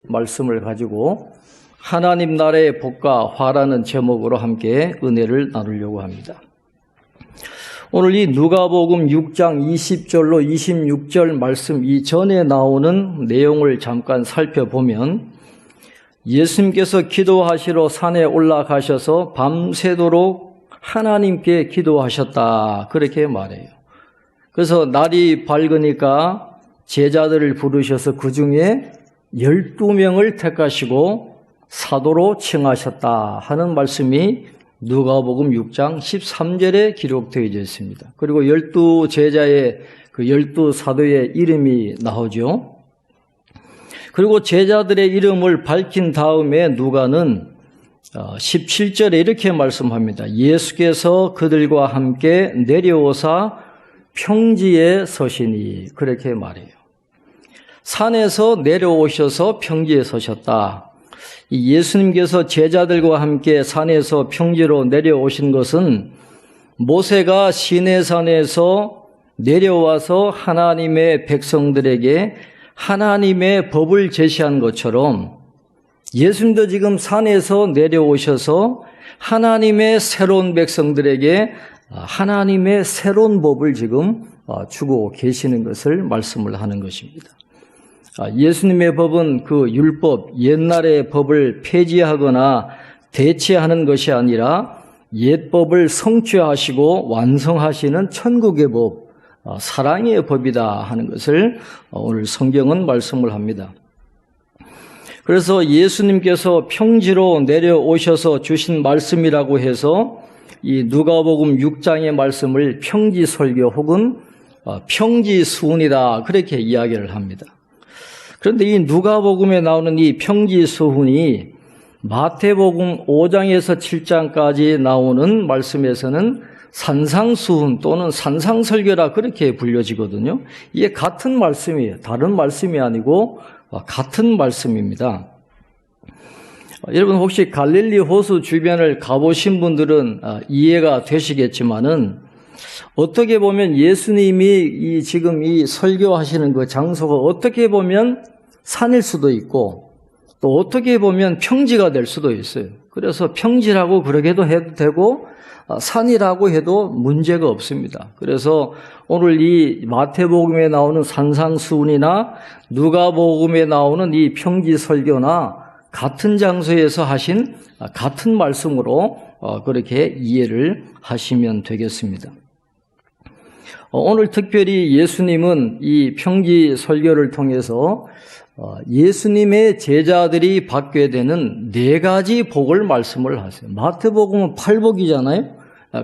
말씀을 가지고 하나님 나라의 복과 화라는 제목으로 함께 은혜를 나누려고 합니다. 오늘 이 누가복음 6장 20절로 26절 말씀 이전에 나오는 내용을 잠깐 살펴보면 예수님께서 기도하시러 산에 올라가셔서 밤새도록 하나님께 기도하셨다, 그렇게 말해요. 그래서 날이 밝으니까 제자들을 부르셔서 그 중에 12명을 택하시고 사도로 칭하셨다 하는 말씀이 누가복음 6장 13절에 기록되어 있습니다. 그리고 12제자의 그 12사도의 이름이 나오죠. 그리고 제자들의 이름을 밝힌 다음에 누가는 17절에 이렇게 말씀합니다. 예수께서 그들과 함께 내려오사 평지에 서시니, 그렇게 말해요. 산에서 내려오셔서 평지에 서셨다. 예수님께서 제자들과 함께 산에서 평지로 내려오신 것은 모세가 시내산에서 내려와서 하나님의 백성들에게 하나님의 법을 제시한 것처럼 예수님도 지금 산에서 내려오셔서 하나님의 새로운 백성들에게 하나님의 새로운 법을 지금 주고 계시는 것을 말씀을 하는 것입니다. 예수님의 법은 그 율법, 옛날의 법을 폐지하거나 대체하는 것이 아니라 옛법을 성취하시고 완성하시는 천국의 법, 사랑의 법이다 하는 것을 오늘 성경은 말씀을 합니다. 그래서 예수님께서 평지로 내려오셔서 주신 말씀이라고 해서 이 누가복음 6장의 말씀을 평지설교 혹은 평지수훈이다, 그렇게 이야기를 합니다. 그런데 이 누가복음에 나오는 이 평지수훈이 마태복음 5장에서 7장까지 나오는 말씀에서는 산상수훈 또는 산상설교라 그렇게 불려지거든요. 이게 같은 말씀이에요. 다른 말씀이 아니고 같은 말씀입니다. 여러분 혹시 갈릴리 호수 주변을 가보신 분들은 이해가 되시겠지만은 어떻게 보면 예수님이 지금 이 설교하시는 그 장소가 어떻게 보면 산일 수도 있고 또 어떻게 보면 평지가 될 수도 있어요. 그래서 평지라고 그러게도 해도 되고 산이라고 해도 문제가 없습니다. 그래서 오늘 이 마태복음에 나오는 산상수훈이나 누가복음에 나오는 이 평지 설교나 같은 장소에서 하신 같은 말씀으로 그렇게 이해를 하시면 되겠습니다. 오늘 특별히 예수님은 이 평지 설교를 통해서 예수님의 제자들이 받게 되는 4가지 복을 말씀을 하세요. 마태복음은 8복이잖아요.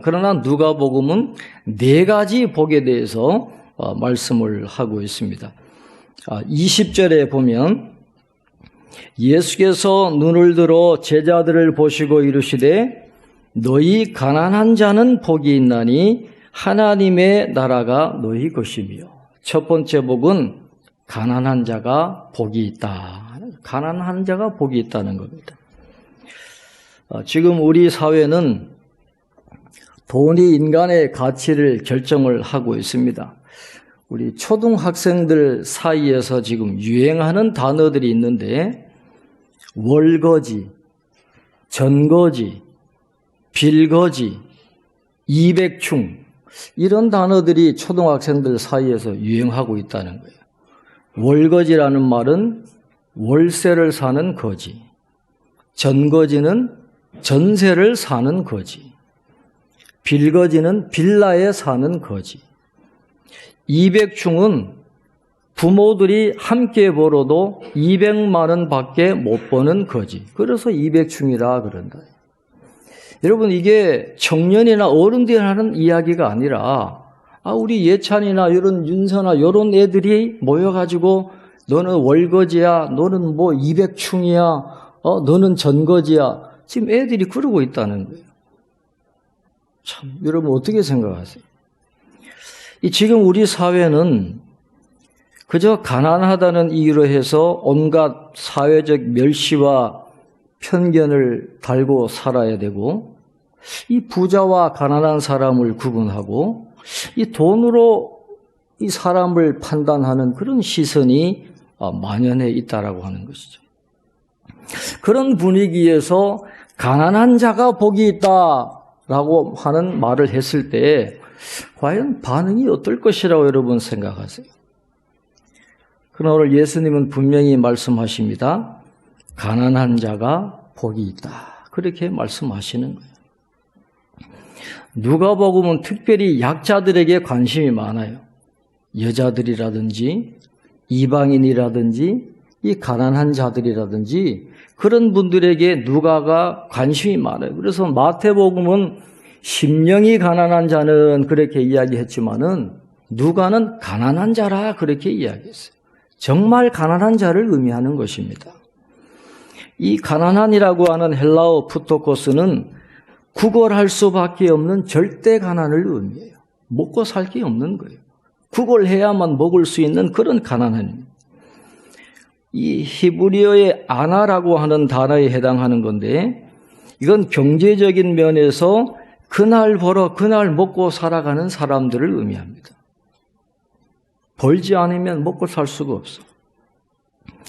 그러나 누가복음은 4가지 복에 대해서 말씀을 하고 있습니다. 20절에 보면 예수께서 눈을 들어 제자들을 보시고 이르시되 너희 가난한 자는 복이 있나니 하나님의 나라가 너희 것이며, 첫 번째 복은 가난한 자가 복이 있다. 가난한 자가 복이 있다는 겁니다. 지금 우리 사회는 돈이 인간의 가치를 결정을 하고 있습니다. 우리 초등학생들 사이에서 지금 유행하는 단어들이 있는데 월거지, 전거지, 빌거지, 이백충, 이런 단어들이 초등학생들 사이에서 유행하고 있다는 거예요. 월거지라는 말은 월세를 사는 거지, 전거지는 전세를 사는 거지, 빌거지는 빌라에 사는 거지, 이백충은 부모들이 함께 벌어도 200만 원 밖에 못 버는 거지. 그래서 이백충이라 그런다. 여러분, 이게 청년이나 어른들이 하는 이야기가 아니라 우리 예찬이나 이런 윤서나 이런 애들이 모여가지고 너는 월거지야, 너는 뭐 이백충이야, 너는 전거지야, 지금 애들이 그러고 있다는 거예요. 참, 여러분 어떻게 생각하세요? 지금 우리 사회는 그저 가난하다는 이유로 해서 온갖 사회적 멸시와 편견을 달고 살아야 되고, 이 부자와 가난한 사람을 구분하고 이 돈으로 이 사람을 판단하는 그런 시선이 만연해 있다라고 하는 것이죠. 그런 분위기에서 가난한 자가 복이 있다라고 하는 말을 했을 때 과연 반응이 어떨 것이라고 여러분 생각하세요? 그러나 오늘 예수님은 분명히 말씀하십니다. 가난한 자가 복이 있다. 그렇게 말씀하시는 거예요. 누가복음은 특별히 약자들에게 관심이 많아요. 여자들이라든지 이방인이라든지 이 가난한 자들이라든지 그런 분들에게 누가가 관심이 많아요. 그래서 마태복음은 심령이 가난한 자는 그렇게 이야기했지만은 누가는 가난한 자라 그렇게 이야기했어요. 정말 가난한 자를 의미하는 것입니다. 이 가난한이라고 하는 헬라어 푸토코스는 구걸할 수밖에 없는 절대 가난을 의미해요. 먹고 살 게 없는 거예요. 구걸해야만 먹을 수 있는 그런 가난함입니다. 이 히브리어의 아나라고 하는 단어에 해당하는 건데 이건 경제적인 면에서 그날 벌어 그날 먹고 살아가는 사람들을 의미합니다. 벌지 않으면 먹고 살 수가 없어.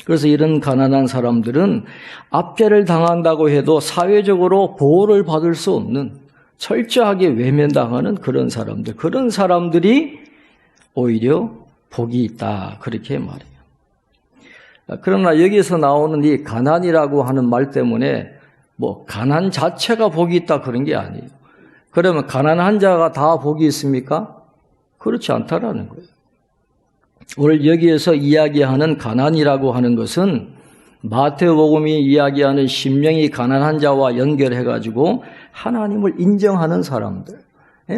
그래서 이런 가난한 사람들은 압제를 당한다고 해도 사회적으로 보호를 받을 수 없는 철저하게 외면당하는 그런 사람들이 오히려 복이 있다 그렇게 말해요. 그러나 여기서 나오는 이 가난이라고 하는 말 때문에 뭐 가난 자체가 복이 있다 그런 게 아니에요. 그러면 가난한 자가 다 복이 있습니까? 그렇지 않다라는 거예요. 오늘 여기에서 이야기하는 가난이라고 하는 것은 마태복음이 이야기하는 심령이 가난한 자와 연결해가지고 하나님을 인정하는 사람들,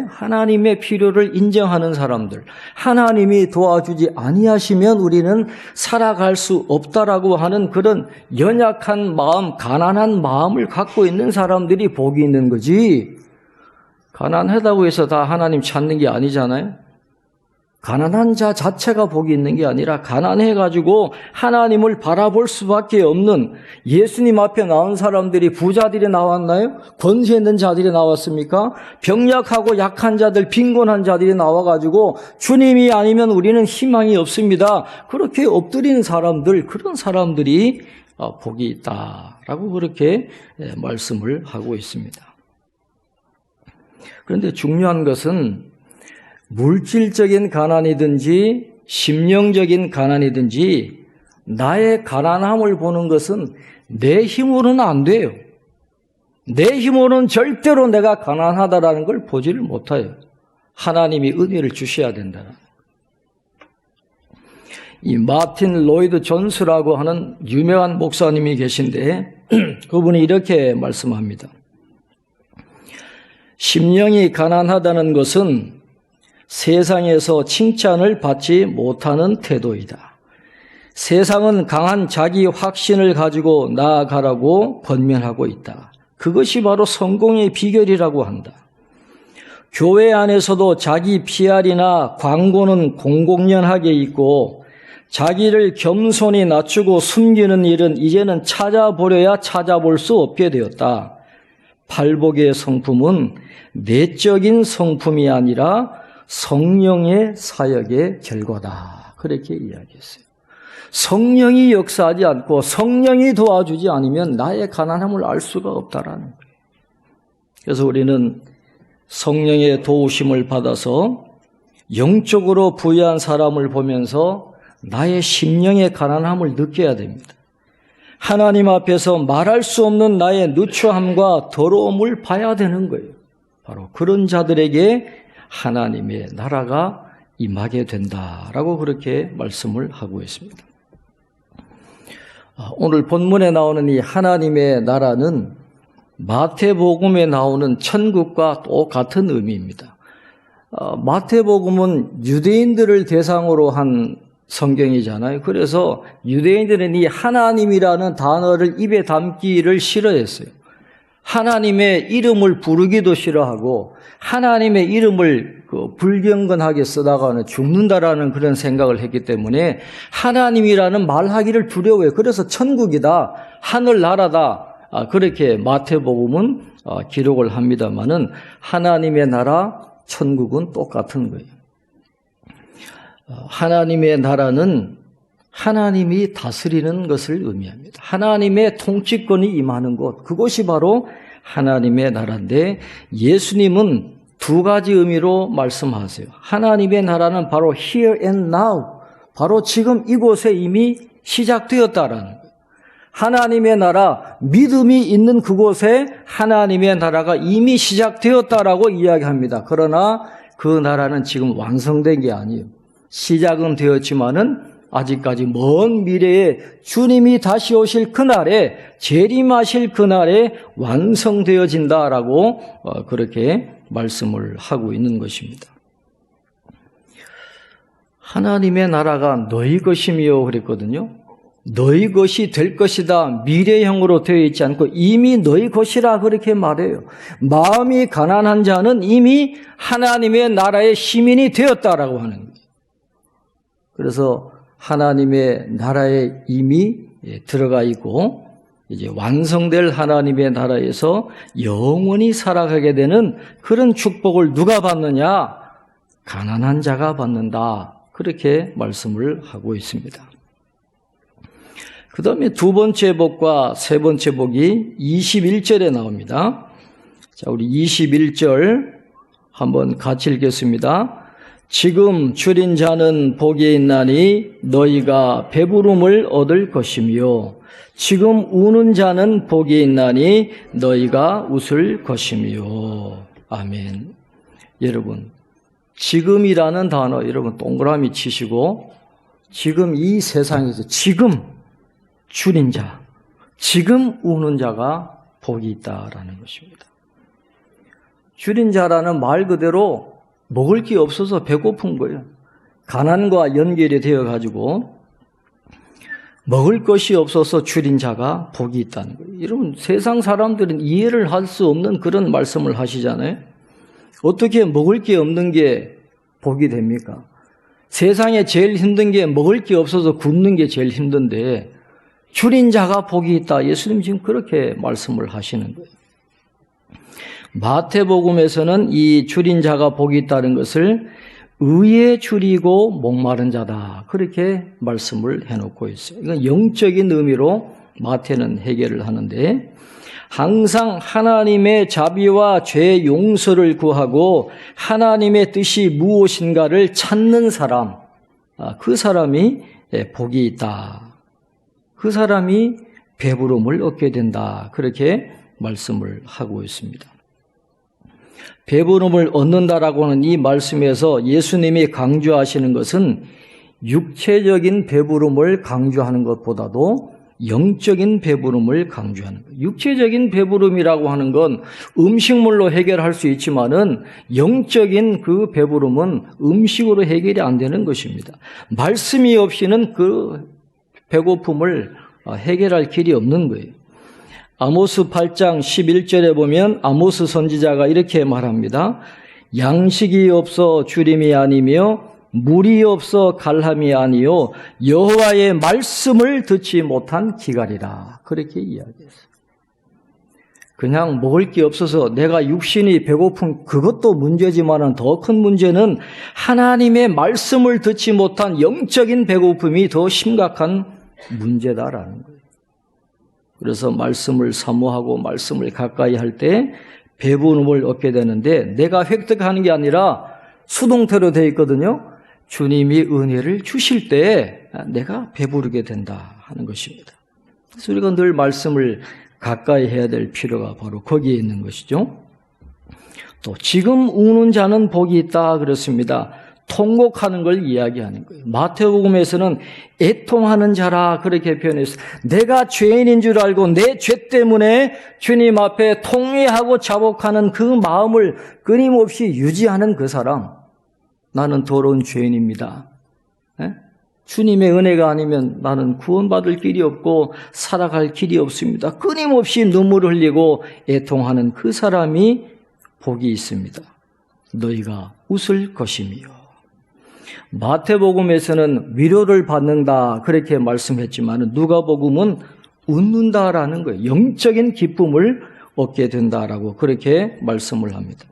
하나님의 필요를 인정하는 사람들, 하나님이 도와주지 아니하시면 우리는 살아갈 수 없다라고 하는 그런 연약한 마음, 가난한 마음을 갖고 있는 사람들이 복이 있는 거지. 가난하다고 해서 다 하나님 찾는 게 아니잖아요. 가난한 자 자체가 복이 있는 게 아니라 가난해가지고 하나님을 바라볼 수밖에 없는 예수님 앞에 나온 사람들이 부자들이 나왔나요? 권세 있는 자들이 나왔습니까? 병약하고 약한 자들, 빈곤한 자들이 나와가지고 주님이 아니면 우리는 희망이 없습니다. 그렇게 엎드리는 사람들, 그런 사람들이 복이 있다라고 그렇게 말씀을 하고 있습니다. 그런데 중요한 것은 물질적인 가난이든지 심령적인 가난이든지 나의 가난함을 보는 것은 내 힘으로는 안 돼요. 내 힘으로는 절대로 내가 가난하다라는 걸 보지를 못해요. 하나님이 은혜를 주셔야 된다. 이 마틴 로이드 존스라고 하는 유명한 목사님이 계신데 그분이 이렇게 말씀합니다. 심령이 가난하다는 것은 세상에서 칭찬을 받지 못하는 태도이다. 세상은 강한 자기 확신을 가지고 나아가라고 권면하고 있다. 그것이 바로 성공의 비결이라고 한다. 교회 안에서도 자기 PR이나 광고는 공공연하게 있고 자기를 겸손히 낮추고 숨기는 일은 이제는 찾아보려야 찾아볼 수 없게 되었다. 팔복의 성품은 내적인 성품이 아니라 성령의 사역의 결과다. 그렇게 이야기했어요. 성령이 역사하지 않고 성령이 도와주지 않으면 나의 가난함을 알 수가 없다라는 거예요. 그래서 우리는 성령의 도우심을 받아서 영적으로 부유한 사람을 보면서 나의 심령의 가난함을 느껴야 됩니다. 하나님 앞에서 말할 수 없는 나의 누추함과 더러움을 봐야 되는 거예요. 바로 그런 자들에게 하나님의 나라가 임하게 된다라고 그렇게 말씀을 하고 있습니다. 오늘 본문에 나오는 이 하나님의 나라는 마태복음에 나오는 천국과 똑같은 의미입니다. 마태복음은 유대인들을 대상으로 한 성경이잖아요. 그래서 유대인들은 이 하나님이라는 단어를 입에 담기를 싫어했어요. 하나님의 이름을 부르기도 싫어하고 하나님의 이름을 불경건하게 쓰다가는 죽는다라는 그런 생각을 했기 때문에 하나님이라는 말하기를 두려워해요. 그래서 천국이다, 하늘나라다 그렇게 마태복음은 기록을 합니다마는 하나님의 나라, 천국은 똑같은 거예요. 하나님의 나라는 하나님이 다스리는 것을 의미합니다. 하나님의 통치권이 임하는 곳, 그곳이 바로 하나님의 나라인데 예수님은 두 가지 의미로 말씀하세요. 하나님의 나라는 바로 here and now, 바로 지금 이곳에 이미 시작되었다라는 거예요. 하나님의 나라, 믿음이 있는 그곳에 하나님의 나라가 이미 시작되었다라고 이야기합니다. 그러나 그 나라는 지금 완성된 게 아니에요. 시작은 되었지만은 아직까지 먼 미래에 주님이 다시 오실 그날에, 재림하실 그날에 완성되어진다라고 그렇게 말씀을 하고 있는 것입니다. 하나님의 나라가 너희 것이며 그랬거든요. 너희 것이 될 것이다. 미래형으로 되어 있지 않고 이미 너희 것이라 그렇게 말해요. 마음이 가난한 자는 이미 하나님의 나라의 시민이 되었다라고 하는 거예요. 그래서 하나님의 나라에 이미 들어가 있고 이제 완성될 하나님의 나라에서 영원히 살아가게 되는 그런 축복을 누가 받느냐? 가난한 자가 받는다. 그렇게 말씀을 하고 있습니다. 그 다음에 두 번째 복과 세 번째 복이 21절에 나옵니다. 자, 우리 21절 한번 같이 읽겠습니다. 지금 줄인 자는 복이 있나니 너희가 배부름을 얻을 것이며 지금 우는 자는 복이 있나니 너희가 웃을 것이며. 아멘. 여러분, 지금이라는 단어 여러분 동그라미 치시고 지금 이 세상에서 지금 줄인 자, 지금 우는 자가 복이 있다라는 것입니다. 줄인 자라는 말 그대로 먹을 게 없어서 배고픈 거예요. 가난과 연결이 되어가지고 먹을 것이 없어서 줄인 자가 복이 있다는 거예요. 여러분, 세상 사람들은 이해를 할 수 없는 그런 말씀을 하시잖아요. 어떻게 먹을 게 없는 게 복이 됩니까? 세상에 제일 힘든 게 먹을 게 없어서 굶는 게 제일 힘든데 줄인 자가 복이 있다. 예수님 지금 그렇게 말씀을 하시는 거예요. 마태복음에서는 이 줄인 자가 복이 있다는 것을 의에 줄이고 목마른 자다. 그렇게 말씀을 해놓고 있어요. 이건 영적인 의미로 마태는 해결을 하는데 항상 하나님의 자비와 죄 용서를 구하고 하나님의 뜻이 무엇인가를 찾는 사람, 그 사람이 복이 있다. 그 사람이 배부름을 얻게 된다. 그렇게 말씀을 하고 있습니다. 배부름을 얻는다라고 하는 이 말씀에서 예수님이 강조하시는 것은 육체적인 배부름을 강조하는 것보다도 영적인 배부름을 강조하는 거예요. 육체적인 배부름이라고 하는 건 음식물로 해결할 수 있지만은 영적인 그 배부름은 음식으로 해결이 안 되는 것입니다. 말씀이 없이는 그 배고픔을 해결할 길이 없는 거예요. 아모스 8장 11절에 보면 아모스 선지자가 이렇게 말합니다. 양식이 없어 주림이 아니며 물이 없어 갈함이 아니요 여호와의 말씀을 듣지 못한 기갈이라. 그렇게 이야기했어요. 그냥 먹을 게 없어서 내가 육신이 배고픈 그것도 문제지만은 더 큰 문제는 하나님의 말씀을 듣지 못한 영적인 배고픔이 더 심각한 문제다라는 거예요. 그래서 말씀을 사모하고 말씀을 가까이 할 때 배부름을 얻게 되는데 내가 획득하는 게 아니라 수동태로 되어 있거든요. 주님이 은혜를 주실 때 내가 배부르게 된다 하는 것입니다. 그래서 우리가 늘 말씀을 가까이 해야 될 필요가 바로 거기에 있는 것이죠. 또 지금 우는 자는 복이 있다 그렇습니다. 통곡하는 걸 이야기하는 거예요. 마태복음에서는 애통하는 자라 그렇게 표현했어요. 내가 죄인인 줄 알고 내 죄 때문에 주님 앞에 통회하고 자복하는 그 마음을 끊임없이 유지하는 그 사람. 나는 더러운 죄인입니다. 주님의 은혜가 아니면 나는 구원받을 길이 없고 살아갈 길이 없습니다. 끊임없이 눈물을 흘리고 애통하는 그 사람이 복이 있습니다. 너희가 웃을 것이며. 마태복음에서는 위로를 받는다 그렇게 말씀했지만 누가복음은 웃는다라는 거예요. 영적인 기쁨을 얻게 된다라고 그렇게 말씀을 합니다.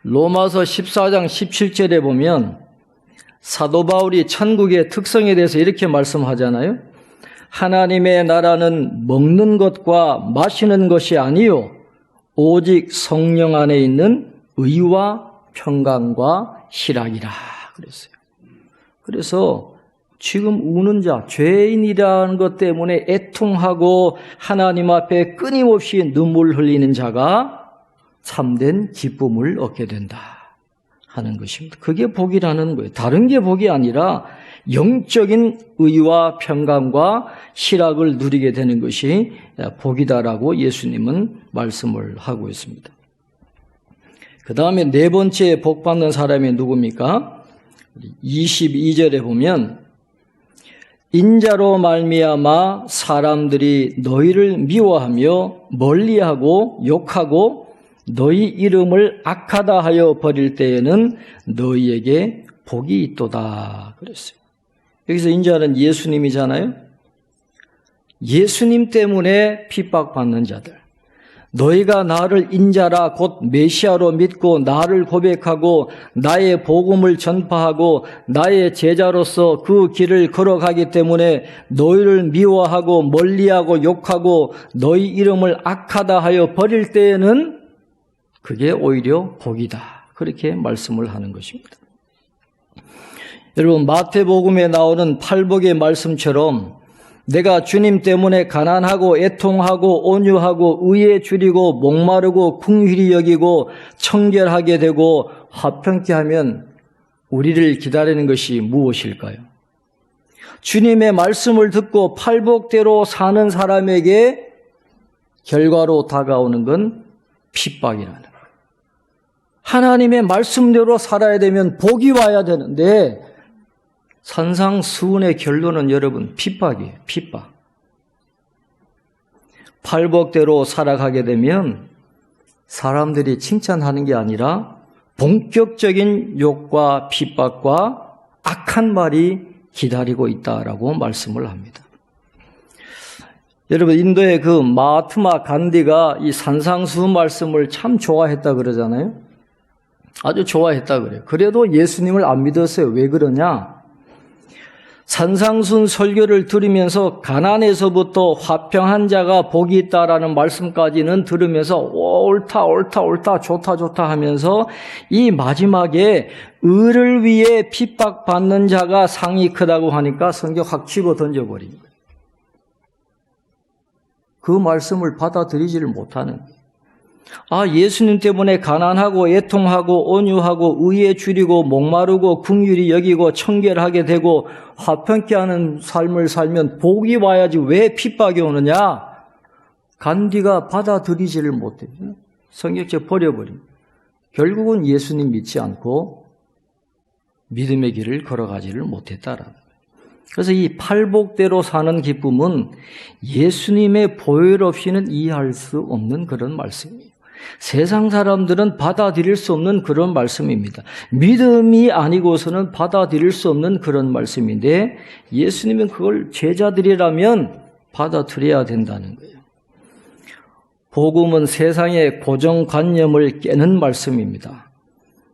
로마서 14장 17절에 보면 사도 바울이 천국의 특성에 대해서 이렇게 말씀하잖아요. 하나님의 나라는 먹는 것과 마시는 것이 아니요 오직 성령 안에 있는 의와 평강과 희락이라 그랬어요. 그래서 지금 우는 자, 죄인이라는 것 때문에 애통하고 하나님 앞에 끊임없이 눈물 흘리는 자가 참된 기쁨을 얻게 된다 하는 것입니다. 그게 복이라는 거예요. 다른 게 복이 아니라 영적인 의와 평강과 희락을 누리게 되는 것이 복이다라고 예수님은 말씀을 하고 있습니다. 그 다음에 네 번째 복 받는 사람이 누굽니까? 22절에 보면 인자로 말미암아 사람들이 너희를 미워하며 멀리하고 욕하고 너희 이름을 악하다 하여 버릴 때에는 너희에게 복이 있도다 그랬어요. 여기서 인자는 예수님이잖아요. 예수님 때문에 핍박받는 자들, 너희가 나를 인자라 곧 메시아로 믿고 나를 고백하고 나의 복음을 전파하고 나의 제자로서 그 길을 걸어가기 때문에 너희를 미워하고 멀리하고 욕하고 너희 이름을 악하다 하여 버릴 때에는 그게 오히려 복이다. 그렇게 말씀을 하는 것입니다. 여러분, 마태복음에 나오는 팔복의 말씀처럼 내가 주님 때문에 가난하고 애통하고 온유하고 의에 줄이고 목마르고 긍휼히 여기고 청결하게 되고 화평케 하면 우리를 기다리는 것이 무엇일까요? 주님의 말씀을 듣고 팔복대로 사는 사람에게 결과로 다가오는 건 핍박이라는 거예요. 하나님의 말씀대로 살아야 되면 복이 와야 되는데 산상수훈의 결론은 여러분 핍박이에요. 핍박. 팔복대로 살아가게 되면 사람들이 칭찬하는 게 아니라 본격적인 욕과 핍박과 악한 말이 기다리고 있다라고 말씀을 합니다. 여러분, 인도의 그 마하트마 간디가 이 산상수훈 말씀을 참 좋아했다 그러잖아요. 아주 좋아했다 그래요. 그래도 예수님을 안 믿었어요. 왜 그러냐? 산상수훈 설교를 들으면서 가난에서부터 화평한 자가 복이 있다라는 말씀까지는 들으면서 옳다 좋다 하면서 이 마지막에 의를 위해 핍박받는 자가 상이 크다고 하니까 성경 확 집어 던져버린 거예요. 그 말씀을 받아들이지를 못하는 거예요. 아, 예수님 때문에 가난하고 애통하고 온유하고 의에 줄이고 목마르고 긍휼히 여기고 청결하게 되고 화평케 하는 삶을 살면 복이 와야지 왜 핍박이 오느냐? 간디가 받아들이지를 못해요. 성경책 버려버린 거예요. 결국은 예수님 믿지 않고 믿음의 길을 걸어가지를 못했다라는 거예요. 그래서 이 팔복대로 사는 기쁨은 예수님의 보혈 없이는 이해할 수 없는 그런 말씀이에요. 세상 사람들은 받아들일 수 없는 그런 말씀입니다. 믿음이 아니고서는 받아들일 수 없는 그런 말씀인데 예수님은 그걸 제자들이라면 받아들여야 된다는 거예요. 복음은 세상의 고정관념을 깨는 말씀입니다.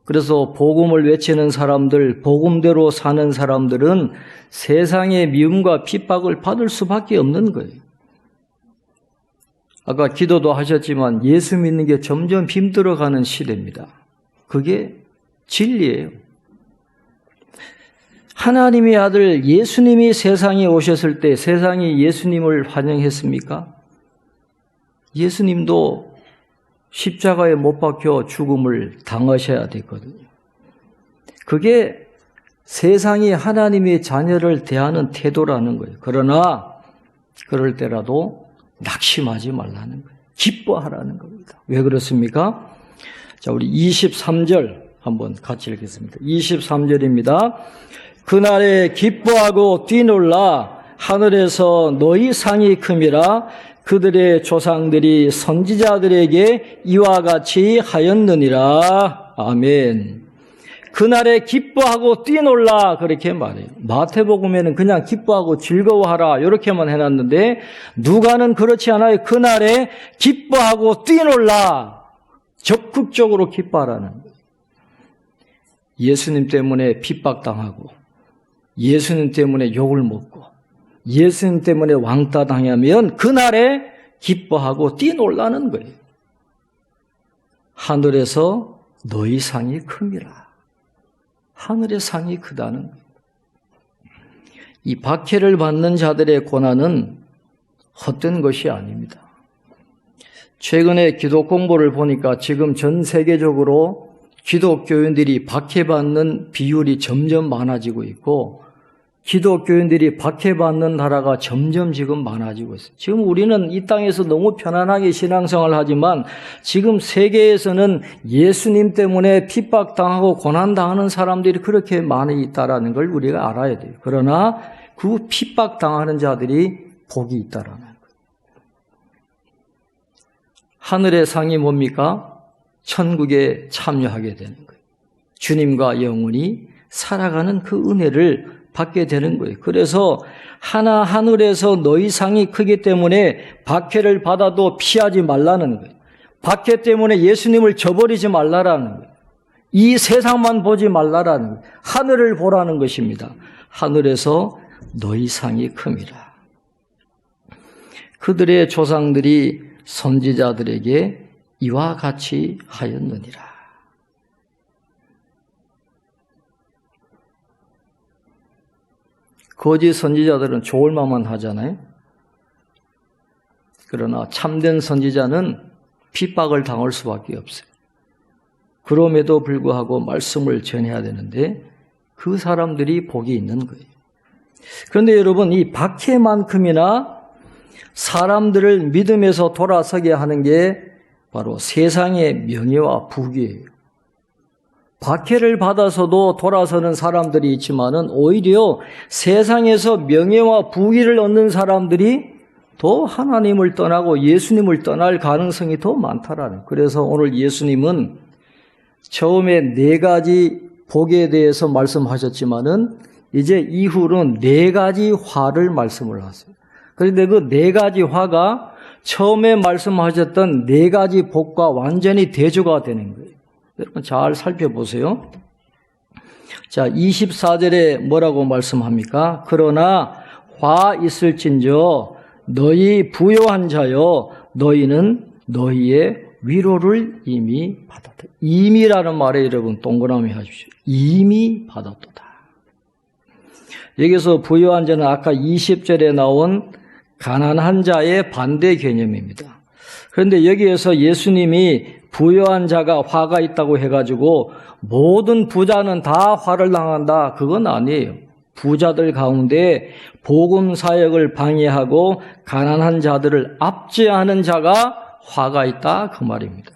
그래서 복음을 외치는 사람들, 복음대로 사는 사람들은 세상의 미움과 핍박을 받을 수밖에 없는 거예요. 아까 기도도 하셨지만 예수 믿는 게 점점 힘들어가는 시대입니다. 그게 진리예요. 하나님의 아들 예수님이 세상에 오셨을 때 세상이 예수님을 환영했습니까? 예수님도 십자가에 못 박혀 죽음을 당하셔야 됐거든요. 그게 세상이 하나님의 자녀를 대하는 태도라는 거예요. 그러나 그럴 때라도 낙심하지 말라는 거예요. 기뻐하라는 겁니다. 왜 그렇습니까? 자, 우리 23절 한번 같이 읽겠습니다. 23절입니다. 그날에 기뻐하고 뛰놀라 하늘에서 너희 상이 큼이라 그들의 조상들이 선지자들에게 이와 같이 하였느니라. 아멘. 그날에 기뻐하고 뛰놀라 그렇게 말해요. 마태복음에는 그냥 기뻐하고 즐거워하라 이렇게만 해놨는데 누가는 그렇지 않아요. 그날에 기뻐하고 뛰놀라 적극적으로 기뻐하라는 거예요. 예수님 때문에 핍박당하고 예수님 때문에 욕을 먹고 예수님 때문에 왕따 당하면 그날에 기뻐하고 뛰놀라는 거예요. 하늘에서 너희 상이 큽니다. 하늘의 상이 크다는 거예요. 이 박해를 받는 자들의 고난은 헛된 것이 아닙니다. 최근에 기독 공부를 보니까 지금 전 세계적으로 기독교인들이 박해받는 비율이 점점 많아지고 있고 기독교인들이 박해받는 나라가 점점 지금 많아지고 있어요. 지금 우리는 이 땅에서 너무 편안하게 신앙생활을 하지만 지금 세계에서는 예수님 때문에 핍박당하고 고난당하는 사람들이 그렇게 많이 있다는 걸 우리가 알아야 돼요. 그러나 그 핍박당하는 자들이 복이 있다라는 거예요. 하늘의 상이 뭡니까? 천국에 참여하게 되는 거예요. 주님과 영원히 살아가는 그 은혜를 받게 되는 거예요. 그래서 하늘에서 너희 상이 크기 때문에 박해를 받아도 피하지 말라는 거예요. 박해 때문에 예수님을 저버리지 말라라는 거예요. 이 세상만 보지 말라라는 거예요. 하늘을 보라는 것입니다. 하늘에서 너희 상이 큽니다. 그들의 조상들이 선지자들에게 이와 같이 하였느니라. 거짓 선지자들은 좋을 만만 하잖아요. 그러나 참된 선지자는 핍박을 당할 수밖에 없어요. 그럼에도 불구하고 말씀을 전해야 되는데 그 사람들이 복이 있는 거예요. 그런데 여러분, 이 박해만큼이나 사람들을 믿음에서 돌아서게 하는 게 바로 세상의 명예와 부귀예요. 박해를 받아서도 돌아서는 사람들이 있지만은 오히려 세상에서 명예와 부귀를 얻는 사람들이 더 하나님을 떠나고 예수님을 떠날 가능성이 더 많다라는. 그래서 오늘 예수님은 처음에 4가지 복에 대해서 말씀하셨지만은 이제 이후로는 4가지 화를 말씀을 하세요. 그런데 그 4가지 화가 처음에 말씀하셨던 4가지 복과 완전히 대조가 되는 거예요. 여러분 잘 살펴보세요. 자, 24절에 뭐라고 말씀합니까? 그러나 화 있을진저 너희 부요한 자여 너희는 너희의 위로를 이미 받았다. 이미라는 말에 여러분 동그라미 하십시오. 이미 받았도다. 여기서 부요한 자는 아까 20절에 나온 가난한 자의 반대 개념입니다. 그런데 여기에서 예수님이 부요한 자가 화가 있다고 해가지고 모든 부자는 다 화를 당한다. 그건 아니에요. 부자들 가운데 복음 사역을 방해하고 가난한 자들을 압제하는 자가 화가 있다. 그 말입니다.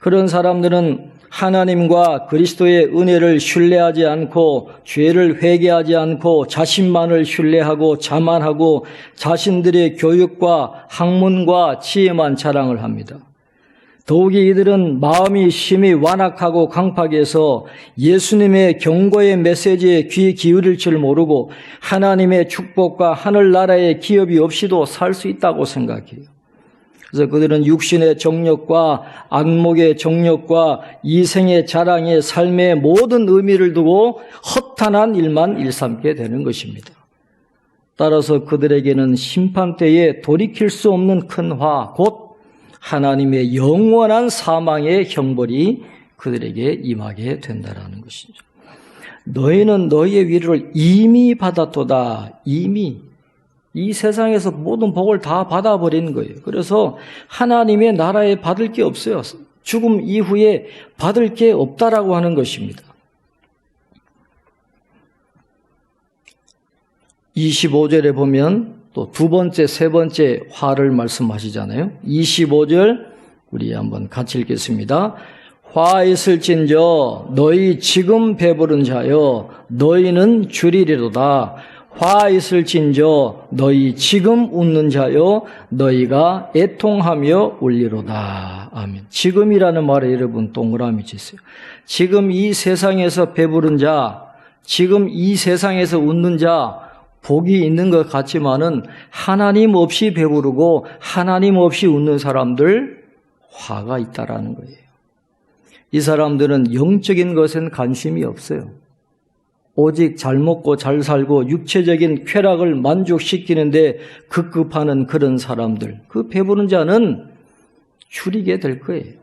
그런 사람들은 하나님과 그리스도의 은혜를 신뢰하지 않고 죄를 회개하지 않고 자신만을 신뢰하고 자만하고 자신들의 교육과 학문과 지혜만 자랑을 합니다. 더욱이 이들은 마음이 심히 완악하고 강팍해서 예수님의 경고의 메시지에 귀 기울일 줄 모르고 하나님의 축복과 하늘나라의 기업이 없이도 살 수 있다고 생각해요. 그래서 그들은 육신의 정욕과 안목의 정욕과 이생의 자랑의 삶의 모든 의미를 두고 허탄한 일만 일삼게 되는 것입니다. 따라서 그들에게는 심판 때에 돌이킬 수 없는 큰 화, 곧 하나님의 영원한 사망의 형벌이 그들에게 임하게 된다라는 것이죠. 너희는 너희의 위로를 이미 받았도다. 이미. 이 세상에서 모든 복을 다 받아버린 거예요. 그래서 하나님의 나라에 받을 게 없어요. 죽음 이후에 받을 게 없다라고 하는 것입니다. 25절에 보면 또 2번째, 3번째 화를 말씀하시잖아요. 25절 우리 한번 같이 읽겠습니다. 화 있을진저 너희 지금 배부른 자여 너희는 줄이리로다. 화 있을진저 너희 지금 웃는 자여 너희가 애통하며 울리로다. 아멘. 지금이라는 말에 여러분 동그라미 치세요. 지금 이 세상에서 배부른 자, 지금 이 세상에서 웃는 자 복이 있는 것 같지만은 하나님 없이 배부르고 하나님 없이 웃는 사람들 화가 있다라는 거예요. 이 사람들은 영적인 것엔 관심이 없어요. 오직 잘 먹고 잘 살고 육체적인 쾌락을 만족시키는데 급급하는 그런 사람들, 그 배부른 자는 줄이게 될 거예요.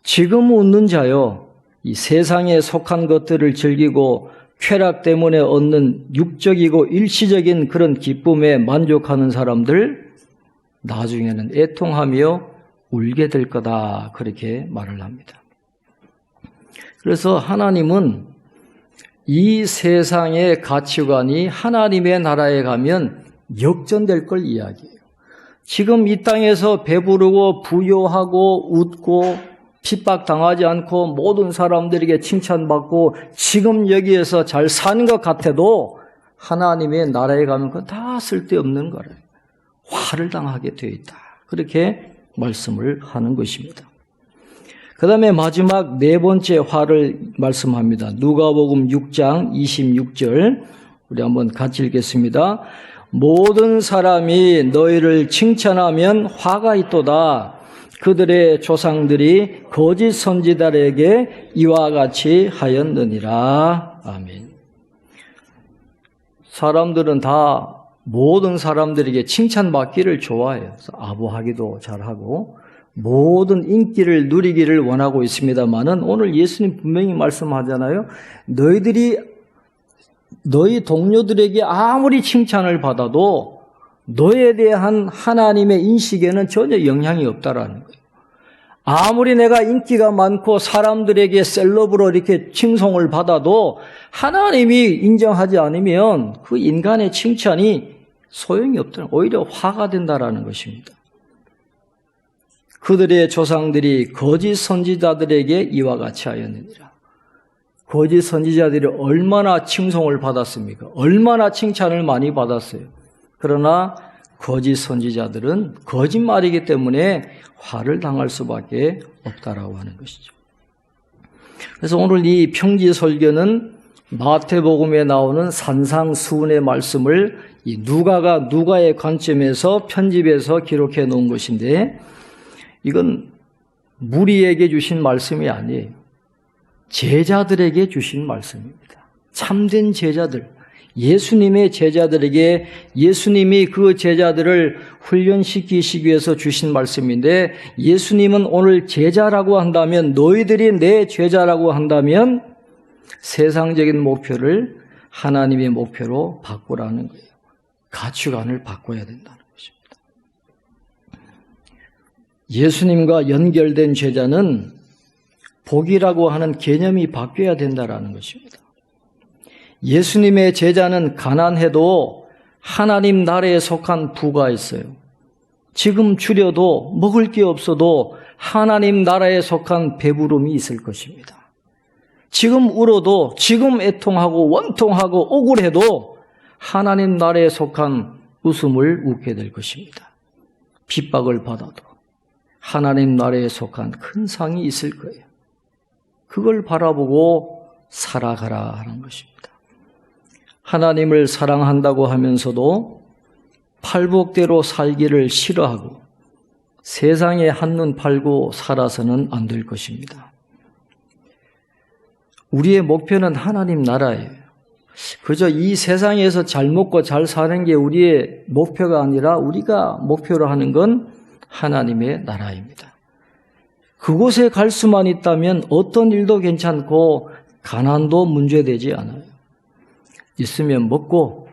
지금 웃는 자요, 이 세상에 속한 것들을 즐기고 쾌락 때문에 얻는 육적이고 일시적인 그런 기쁨에 만족하는 사람들, 나중에는 애통하며 울게 될 거다, 그렇게 말을 합니다. 그래서 하나님은 이 세상의 가치관이 하나님의 나라에 가면 역전될 걸 이야기해요. 지금 이 땅에서 배부르고 부요하고 웃고 핍박당하지 않고 모든 사람들에게 칭찬받고 지금 여기에서 잘 사는 것 같아도 하나님의 나라에 가면 그건 다 쓸데없는 거래요. 화를 당하게 되어 있다. 그렇게 말씀을 하는 것입니다. 그 다음에 마지막 네 번째 화를 말씀합니다. 누가복음 6장 26절 우리 한번 같이 읽겠습니다. 모든 사람이 너희를 칭찬하면 화가 있도다. 그들의 조상들이 거짓 선지자들에게 이와 같이 하였느니라. 아멘. 사람들은 다 모든 사람들에게 칭찬받기를 좋아해요. 아부하기도 잘하고 모든 인기를 누리기를 원하고 있습니다만은 오늘 예수님 분명히 말씀하잖아요. 너희 동료들에게 아무리 칭찬을 받아도 너에 대한 하나님의 인식에는 전혀 영향이 없다라는 거예요. 아무리 내가 인기가 많고 사람들에게 셀럽으로 이렇게 칭송을 받아도 하나님이 인정하지 않으면 그 인간의 칭찬이 소용이 없다는, 오히려 화가 된다라는 것입니다. 그들의 조상들이 거짓 선지자들에게 이와 같이 하였느니라. 거짓 선지자들이 얼마나 칭송을 받았습니까? 얼마나 칭찬을 많이 받았어요. 그러나 거짓 선지자들은 거짓말이기 때문에 화를 당할 수밖에 없다라고 하는 것이죠. 그래서 오늘 이 평지 설교는 마태복음에 나오는 산상수훈의 말씀을 이 누가가 누가의 관점에서 편집해서 기록해 놓은 것인데, 이건 무리에게 주신 말씀이 아니에요. 제자들에게 주신 말씀입니다. 참된 제자들, 예수님의 제자들에게 예수님이 그 제자들을 훈련시키시기 위해서 주신 말씀인데, 예수님은 오늘 제자라고 한다면, 너희들이 내 제자라고 한다면 세상적인 목표를 하나님의 목표로 바꾸라는 거예요. 가치관을 바꿔야 된다는 것입니다. 예수님과 연결된 제자는 복이라고 하는 개념이 바뀌어야 된다는 것입니다. 예수님의 제자는 가난해도 하나님 나라에 속한 부가 있어요. 지금 줄여도 먹을 게 없어도 하나님 나라에 속한 배부름이 있을 것입니다. 지금 울어도, 지금 애통하고 원통하고 억울해도 하나님 나라에 속한 웃음을 웃게 될 것입니다. 핍박을 받아도 하나님 나라에 속한 큰 상이 있을 거예요. 그걸 바라보고 살아가라 하는 것입니다. 하나님을 사랑한다고 하면서도 팔복대로 살기를 싫어하고 세상에 한눈 팔고 살아서는 안 될 것입니다. 우리의 목표는 하나님 나라예요. 그저 이 세상에서 잘 먹고 잘 사는 게 우리의 목표가 아니라 우리가 목표로 하는 건 하나님의 나라입니다. 그곳에 갈 수만 있다면 어떤 일도 괜찮고 가난도 문제되지 않아요. 있으면 먹고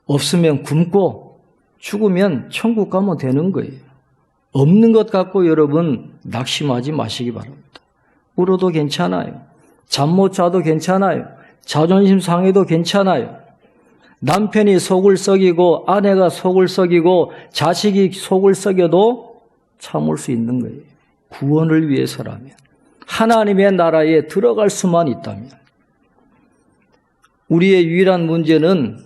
없으면 굶고 죽으면 천국 가면 되는 거예요. 없는 것 갖고 여러분 낙심하지 마시기 바랍니다. 울어도 괜찮아요. 잠 못 자도 괜찮아요. 자존심 상해도 괜찮아요. 남편이 속을 썩이고 아내가 속을 썩이고 자식이 속을 썩여도 참을 수 있는 거예요. 구원을 위해서라면, 하나님의 나라에 들어갈 수만 있다면. 우리의 유일한 문제는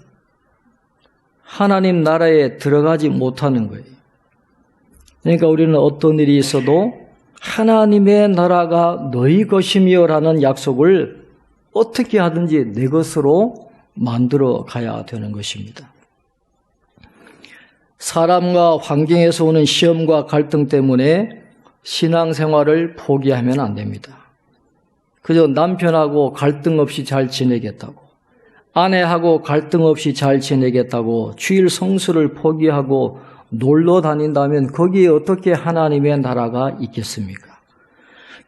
하나님 나라에 들어가지 못하는 거예요. 그러니까 우리는 어떤 일이 있어도 하나님의 나라가 너희 것이며라는 약속을 어떻게 하든지 내 것으로 만들어 가야 되는 것입니다. 사람과 환경에서 오는 시험과 갈등 때문에 신앙생활을 포기하면 안 됩니다. 그저 남편하고 갈등 없이 잘 지내겠다고, 아내하고 갈등 없이 잘 지내겠다고 주일 성수를 포기하고 놀러 다닌다면 거기에 어떻게 하나님의 나라가 있겠습니까?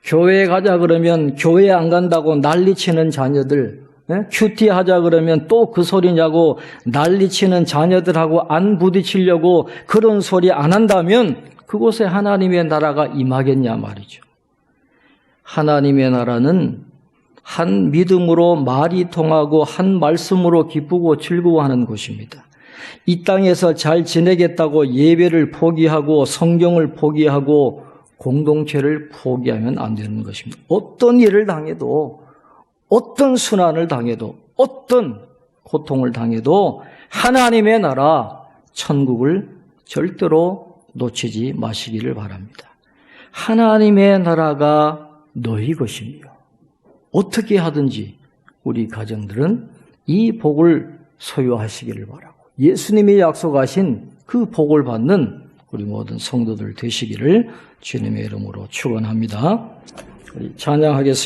교회 가자 그러면 교회 안 간다고 난리치는 자녀들, 큐티 하자 그러면 또 그 소리냐고 난리치는 자녀들하고 안 부딪히려고 그런 소리 안 한다면 그곳에 하나님의 나라가 임하겠냐 말이죠. 하나님의 나라는 한 믿음으로 말이 통하고 한 말씀으로 기쁘고 즐거워하는 곳입니다. 이 땅에서 잘 지내겠다고 예배를 포기하고 성경을 포기하고 공동체를 포기하면 안 되는 것입니다. 어떤 일을 당해도, 어떤 순환을 당해도, 어떤 고통을 당해도 하나님의 나라, 천국을 절대로 놓치지 마시기를 바랍니다. 하나님의 나라가 너희 것이며 어떻게 하든지 우리 가정들은 이 복을 소유하시기를 바라고 예수님이 약속하신 그 복을 받는 우리 모든 성도들 되시기를 주님의 이름으로 축원합니다. 찬양하겠습니다.